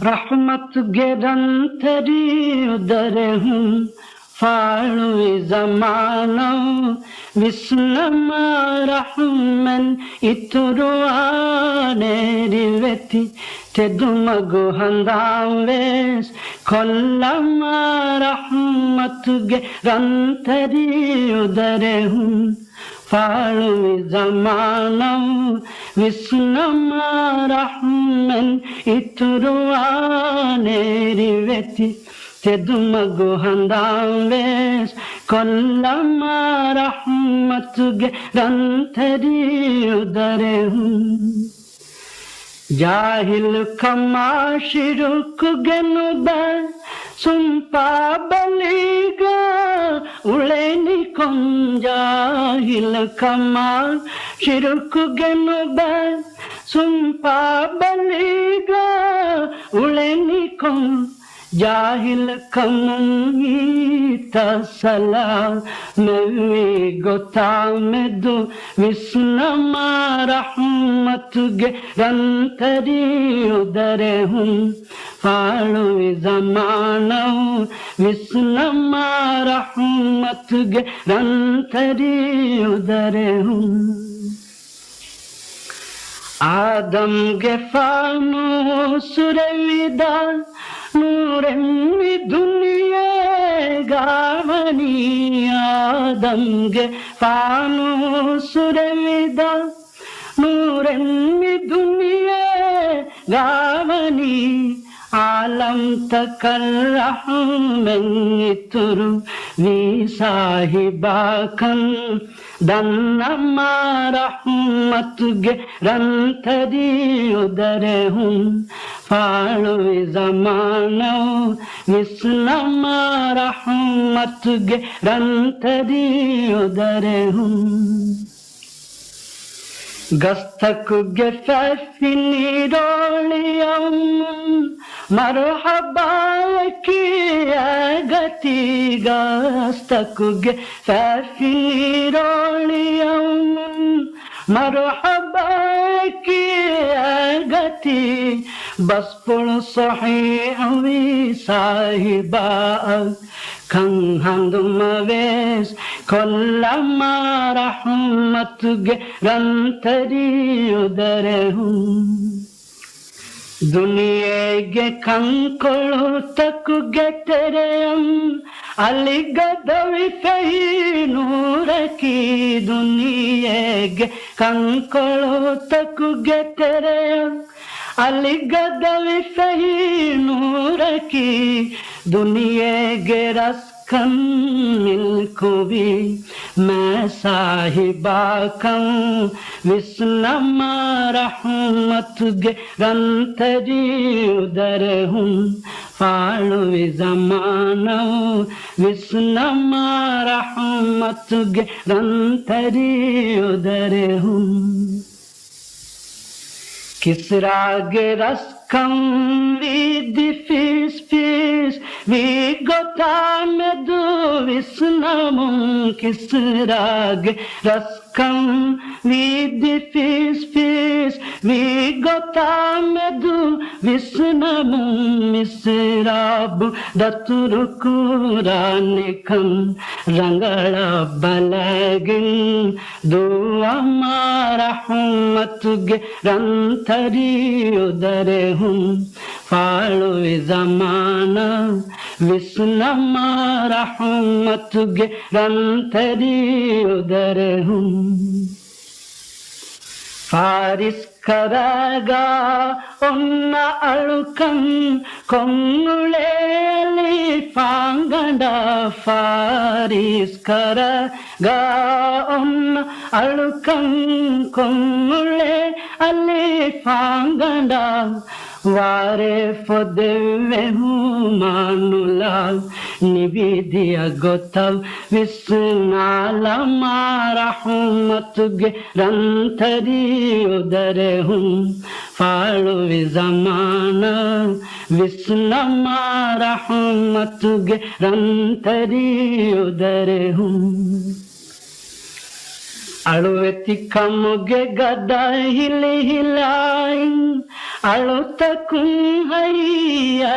रहमत ಗೆರಂತರಿ ಉದರಹು ಫಾಳುವೆ ಜಮಾನೋ ವಿಸ್ನಮ ರಹಮನ್ ಇತುರುವಾನೇರಿ ವೆತಿ ತೆದುಮಗು ಹಂದಾವೇಸ್ ಕೊಲ್ಲಮ रहमत ಗೆರಂತರಿ ಉದರಹು ಫಾಳುವೆ ಜಮಾನೋ ವಿಸ್ನಮ ರಹಮನ್ ಇತುರುವಾನೇರಿ ವೆತಿ ತೆದುಮಗು ಹಂದಾವೇಸ್ ಕೊಲ್ಲಮ रहमत ಗೆರಂತರಿ ಉದರಹು ಜಾಹಿಲ್ ಕಮಾ ಶಿರುಕ್ ಗೆನುದ ಸುಂಪಾ ಬಲಿಗ ಉಳೆನಿ ಕೊಂಜಾಹಿಲ್ ಕಮಾ ಶಿರುಕ್ ಗೆನುದ ಸುಂಪಾ ಬಲಿಗ ಉಳೆನಿ ಕೊಂ ಜಾಹಿಲ್ ಕಮೀತ ಸಲಾ ನವಿ ಗೊತ್ತಾಮೆದು ವಿಸ್ನಮ रहमत ಗೆರಂತರಿ ಉದರಹು ಫಾಳುವೆ ಜಮಾನೋ ವಿಸ್ನಮ रहमत ಗೆರಂತರಿ ಉದರಹು ಆದಂ ಗೆ ಫಾನು ಸುರವಿದ ನೂರೆಮ್ಮಿ ದುನಿಯೆ ಗಾವನಿ ಆದಂ ಗೆ ಫಾನು ಸುರವಿದ ನೂರೆಮ್ಮಿ ದುನಿಯೆ ಗಾವನಿ आलम तकर रहमन इतुरु वी साहिबाकन दन्नम रहमत ಗೆರಂತರಿ ಉದರಹು ಫಾಳುವೆ ಜಮಾನೋ ವಿಸ್ನಮ रहमत ಗೆರಂತರಿ ಉದರಹು ಗಸ್ತಕುಗೆ ಫಿನಿರೋಳಿಯಂ ಮರ್ಹಬಾ ಕಿಯ ಗತಿ ಗಸ್ತಕುಗೆ ಫಿನಿರೋಳಿಯಂ ಮರ್ಹಬಾ ಕಿಯ ಗತಿ ಬಸ್ಪುಳ ಸಹೀಹಿ ಸಾಹಿಬಾ ಕಂಹಂದುಮವೇಸ್ ಕೊಲ್ಲಮ रहमत ಗೆರಂತರಿ ಉದರಹು ದುನಿಯೆಗೆ ಕಂಕೊಳು ತಕ್ಕುಗೆ ತೆರೆಯಂ ಅಲಿಗದವಿ ಕಹಿ ನೂರಕಿ ದುನಿಯೆಗೆ ಕಂಕೊಳು ತಕ್ಕುಗೆ ತೆರೆಯಂ ಅಲಿಗದವಿ ಕಹಿ ನೂರಕಿ ದುನಿಯೆಗೆ ರಸ್ಕಂ मिलको भी मैं साहिबा कं विस्नम रहमत ಗೆರಂತರಿ ಉದರಹು ಫಾಳುವೆ ಜಮಾನೋ ವಿಸ್ನಮ रहमत ಗೆರಂತರಿ ಉದರಹು किसरागे रस्कम विधि फीस फीस वी गोता में दो विस्नमु किसरागे रस्कम विधि फीस फीस वी गोता में दो विस्नमु मिसराबु दतुरु कुरानिकम रंगड़ बलगिन दुआम रहमत ಗೆರಂತರಿ ಉದರಹು ಫಾಳುವೆ ಜಮಾನೋ ವಿಸ್ನಮ रहमत ಗೆರಂತರಿ ಉದರಹು ಫಾರಿಸ್ ಕರಗ ಒನ್ನ ಅಳುಕಂ ಕೊಂಗುಳೇಲಿ ಪಾಂಗಂಡ ಫಾರಿಸ್ ಕರಗ ಒನ್ನ ಅಳುಕಂ ಕೊಂಗುಳೆ ಅಲ್ಲಿ ಪಾಂಗಂಡ ವಾರೆ ಫೊದೆವೆ ಹುಮಾನುಲಾಲ್ ನಿವಿಧಿಯ ಗೊತ್ತವ್ ವಿಸ್ನಾಲಮ रहमत ಗೆರಂತರಿ ಉದರಹು ಫಾಳುವೆ ಜಮಾನೋ ವಿಸ್ನಮ रहमत ಗೆರಂತರಿ ಉದರಹು ಅಳುವೆತಿ ಕಮ್ಗೆ ಗದ ಹಿಲಿ ಹಿಲಾಯಿ ಅಳುತ ಕುಂಹೈ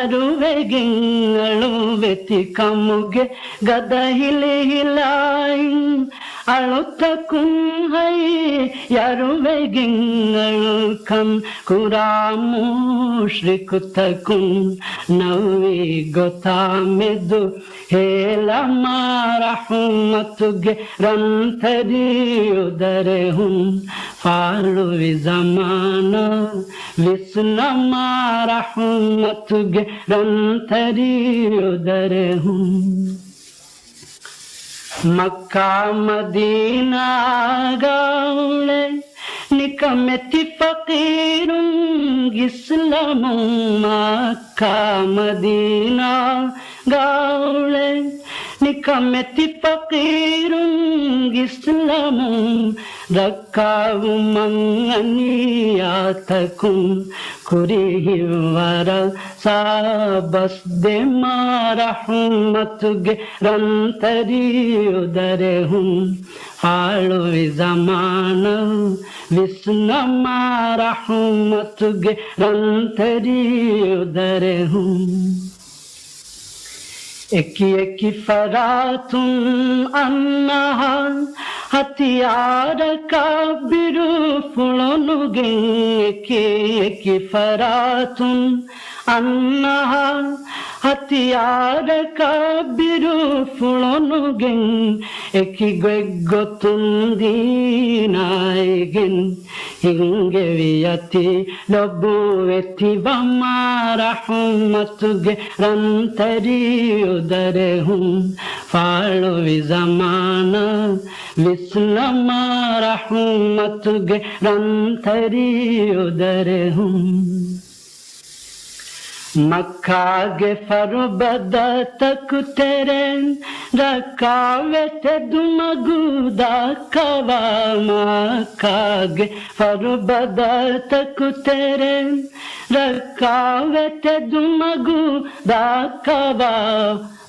yaruvegingalu veti kamuge gada hilain alutakun hai yaruvegingalu kam kuramu shrikutakun navi gotamedu hela marahmatuge rantari udarehum falu zamana visna marahmatuge rantari udarehum Makka Madina gaule nikameti fakirun islamu Makka Madina gaule nikameti fakirun islamu rakkavu manganiyatakun kurihivara sabas de marahmatuge rantari udarehum halu zamana visna marahmatuge rantari udarehum eki faratun annaha hatiyar kabiru fulonuge eki faratun annaha hatiyar kabiru fulonuge eki gotun dinaigen hinge viyati lobu eti vamarahmatuge rantari udarehum falu zamana visna marahmatuge rantari udarehum Makka ge farubada tak teren rakavete dumaguda kava Makka ge farubada tak teren rakavete dumaguda kava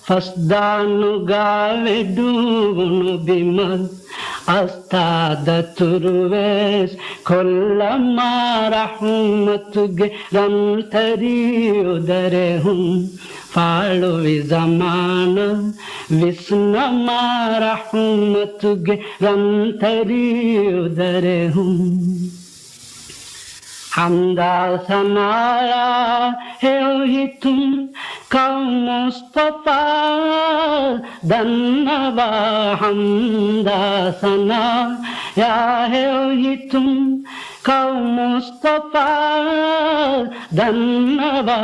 fasdanu gave dunu bimal astada turves kolla marahmatuge rantari udarehum falu zamana visna marahmatuge rantari udarehum Hamda sanaya heohitum kaum Mustafa dannava hamda sanaya heohitum kaum Mustafa dannava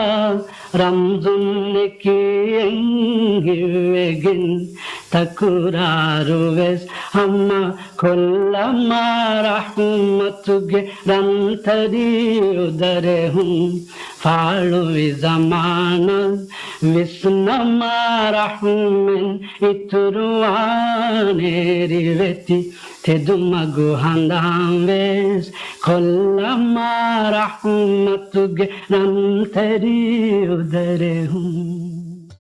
ramzun nekiyengivegin takuraruves hamma kolla marahmatuge rantari udarehum falu zamana visna marahmen ituruaneri veti tedumagu handaves kolla marahmatuge rantari udarehum